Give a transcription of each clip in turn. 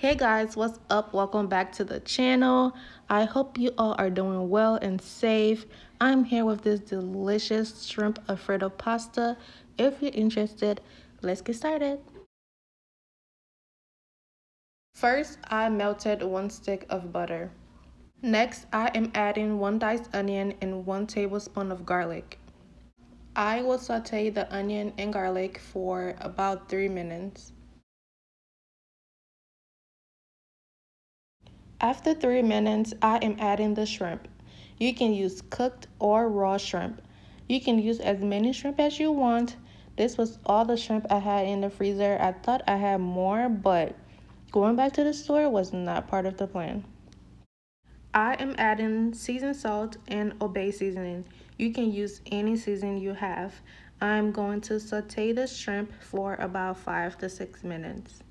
Hey guys, what's up? Welcome back to the channel. I hope you all are doing well and safe. I'm here with this delicious shrimp Alfredo pasta. If you're interested, let's get started. First, I melted 1 stick of butter. Next, I am adding 1 diced onion and 1 tablespoon of garlic. I will saute the onion and garlic for about 3 minutes. After 3 minutes, I am adding the shrimp. You can use cooked or raw shrimp. You can use as many shrimp as you want. This was all the shrimp I had in the freezer. I thought I had more, but going back to the store was not part of the plan. I am adding seasoned salt and obey seasoning. You can use any seasoning you have. I'm going to saute the shrimp for about 5 to 6 minutes.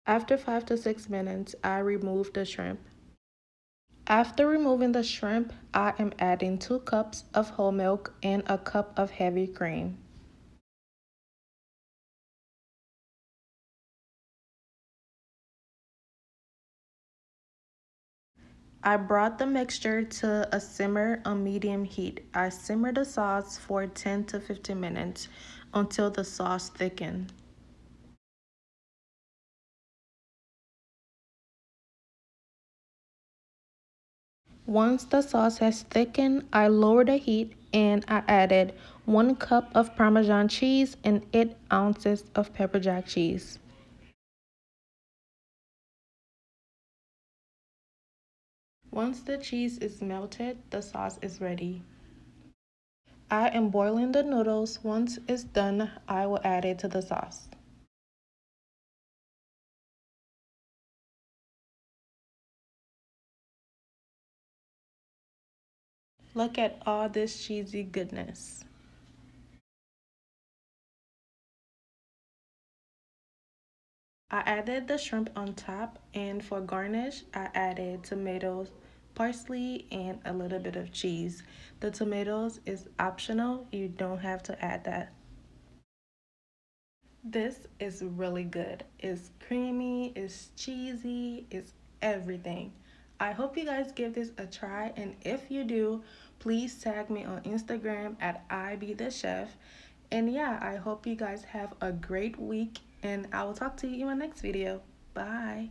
After 5 to 6 minutes, I remove the shrimp. After removing the shrimp, I am adding 2 cups of whole milk and a cup of heavy cream. I brought the mixture to a simmer on medium heat. I simmered the sauce for 10 to 15 minutes until the sauce thickened. Once the sauce has thickened, I lowered the heat and I added 1 cup of Parmesan cheese and 8 ounces of pepper jack cheese. Once the cheese is melted, the sauce is ready. I am boiling the noodles. Once it's done, I will add it to the sauce. Look at all this cheesy goodness. I added the shrimp on top, and for garnish, I added tomatoes, parsley, and a little bit of cheese. The tomatoes is optional. You don't have to add that. This is really good. It's creamy, it's cheesy, it's everything. I hope you guys give this a try, and if you do, please tag me on Instagram at IBeeTheChef. And yeah, I hope you guys have a great week, and I will talk to you in my next video. Bye.